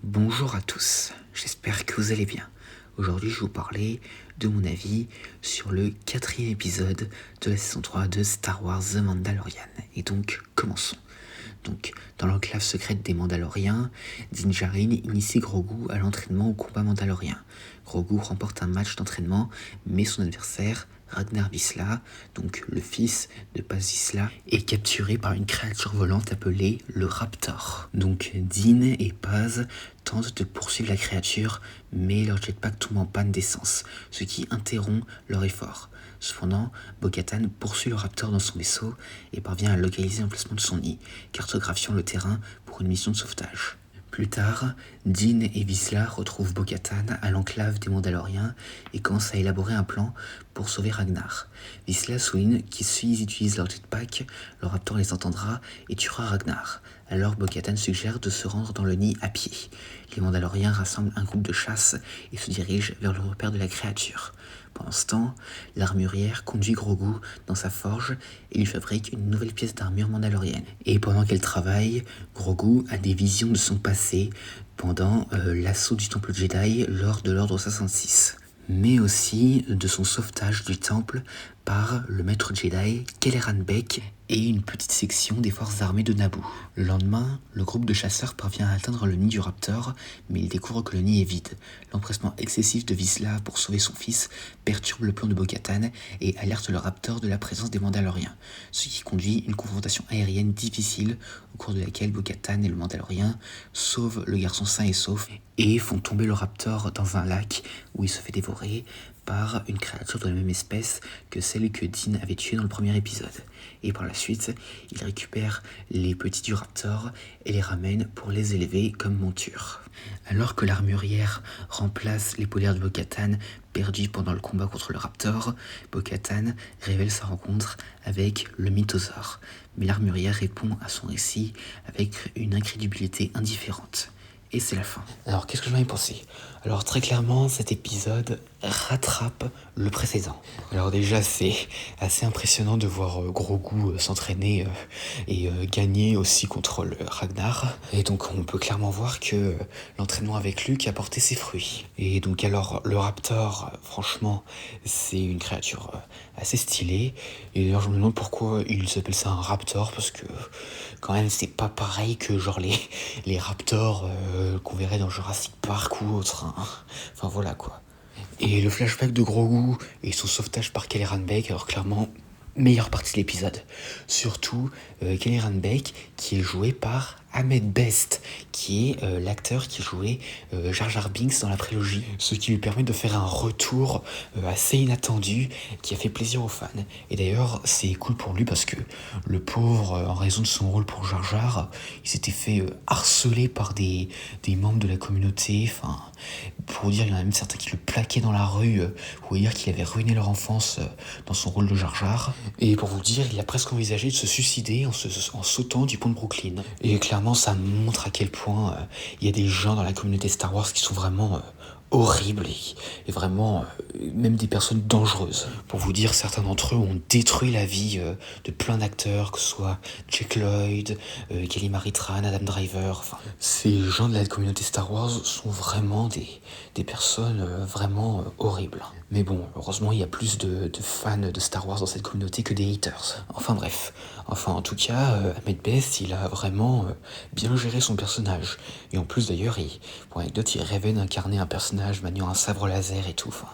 Bonjour à tous, j'espère que vous allez bien. Aujourd'hui, je vais vous parler de mon avis sur le 4e épisode de la saison 3 de Star Wars The Mandalorian. Et donc, commençons. Donc, dans l'enclave secrète des Mandaloriens, Din Djarin initie Grogu à l'entraînement au combat mandalorien. Grogu remporte un match d'entraînement, mais son adversaire, Ragnar Vizsla, donc le fils de Paz Vizsla, est capturé par une créature volante appelée le Raptor. Donc Din et Paz tentent de poursuivre la créature, mais leur jetpack tombe en panne d'essence, ce qui interrompt leur effort. Cependant, Bo-Katan poursuit le Raptor dans son vaisseau et parvient à localiser l'emplacement de son nid, cartographiant le terrain pour une mission de sauvetage. Plus tard, Din et Vizsla retrouvent Bo-Katan à l'enclave des Mandaloriens et commencent à élaborer un plan pour sauver Ragnar. Vizsla souligne que s'ils utilisent leur jetpack, le Raptor les entendra et tuera Ragnar. Alors Bo-Katan suggère de se rendre dans le nid à pied. Les Mandaloriens rassemblent un groupe de chasse et se dirigent vers le repère de la créature. Pendant ce temps, l'armurière conduit Grogu dans sa forge et lui fabrique une nouvelle pièce d'armure mandalorienne. Et pendant qu'elle travaille, Grogu a des visions de son passé pendant l'assaut du temple Jedi lors de l'ordre 66. Mais aussi de son sauvetage du temple par le maître Jedi Kelleran Beq et une petite section des forces armées de Naboo. Le lendemain, le groupe de chasseurs parvient à atteindre le nid du Raptor, mais il découvre que le nid est vide. L'empressement excessif de Vizsla pour sauver son fils perturbe le plan de Bo-Katan et alerte le Raptor de la présence des Mandaloriens, ce qui conduit une confrontation aérienne difficile au cours de laquelle Bo-Katan et le Mandalorien sauvent le garçon sain et sauf et font tomber le Raptor dans un lac où il se fait dévorer par une créature de la même espèce que celle que Din avait tuée dans le premier épisode. Et par la suite, il récupère les petits du Raptor et les ramène pour les élever comme monture. Alors que l'armurière remplace l'épaulière de Bo-Katan perdue pendant le combat contre le Raptor, Bo-Katan révèle sa rencontre avec le mythosaure. Mais l'armurière répond à son récit avec une incrédulité indifférente. Et c'est la fin. Alors, qu'est-ce que j'en ai pensé ? Alors, très clairement, cet épisode rattrape le précédent. Alors déjà, c'est assez impressionnant de voir Grogu s'entraîner et gagner aussi contre le Ragnar. Et donc, on peut clairement voir que l'entraînement avec Luke a porté ses fruits. Et donc, alors, le Raptor, franchement, c'est une créature assez stylée. Et d'ailleurs, je me demande pourquoi il s'appelle ça un Raptor, parce que quand même, c'est pas pareil que genre les Raptors qu'on verrait dans Jurassic Park ou autre. Hein. Enfin voilà quoi. Et le flashback de Grogu et son sauvetage par Kelleran Beq, alors clairement, meilleure partie de l'épisode. Surtout Kelleran Beq qui est joué par Ahmed Best, qui est l'acteur qui jouait Jar Jar Binks dans la prélogie, ce qui lui permet de faire un retour assez inattendu, qui a fait plaisir aux fans. Et d'ailleurs, c'est cool pour lui parce que le pauvre, en raison de son rôle pour Jar Jar, il s'était fait harceler par des membres de la communauté, enfin, pour dire, il y en a même certains qui le plaquaient dans la rue, pour dire qu'il avait ruiné leur enfance dans son rôle de Jar Jar. Et pour vous dire, il a presque envisagé de se suicider en sautant du pont de Brooklyn. Et clairement, ça montre à quel point il y a des gens dans la communauté Star Wars qui sont vraiment horribles et vraiment même des personnes dangereuses. Pour vous dire, certains d'entre eux ont détruit la vie de plein d'acteurs, que ce soit Jake Lloyd, Kelly Marie Tran, Adam Driver. Enfin, ces gens de la communauté Star Wars sont vraiment des personnes vraiment horribles. Mais bon, heureusement, il y a plus de fans de Star Wars dans cette communauté que des haters. Enfin bref. Enfin, en tout cas, Ahmed Best, il a vraiment bien géré son personnage. Et en plus, d'ailleurs, pour anecdote, il rêvait d'incarner un personnage maniant un sabre laser et tout. Enfin,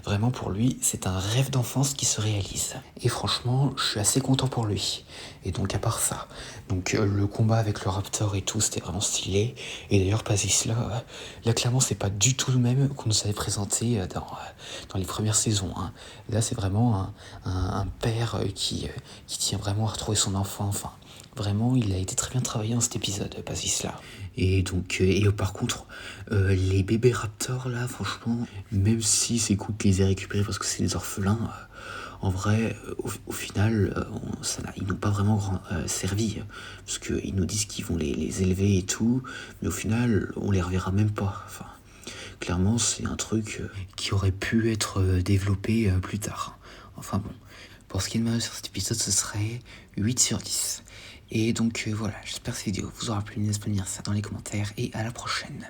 vraiment, pour lui, c'est un rêve d'enfance qui se réalise. Et franchement, je suis assez content pour lui. Et donc, à part ça, donc le combat avec le Raptor et tout, c'était vraiment stylé. Et d'ailleurs, Paz Vizsla, là, clairement, c'est pas du tout le même qu'on nous avait présenté dans les premières saisons. Hein. Là, c'est vraiment un père qui tient vraiment à retrouver son enfant. Enfin, vraiment, il a été très bien travaillé dans cet épisode, Paz Vizsla. Et donc, par contre, les bébés raptors, là, franchement, même si c'est cool qu'ils les aient récupérés parce que c'est des orphelins, en vrai, au final, ils n'ont pas vraiment servi. Parce qu'ils nous disent qu'ils vont les élever et tout, mais au final, on les reverra même pas. Enfin, clairement, c'est un truc qui aurait pu être développé plus tard. Enfin bon, pour ce qui est de ma note sur cet épisode, ce serait 8 sur 10. Et donc voilà, j'espère que cette vidéo vous aura plu. N'hésitez pas à me dire ça dans les commentaires et à la prochaine.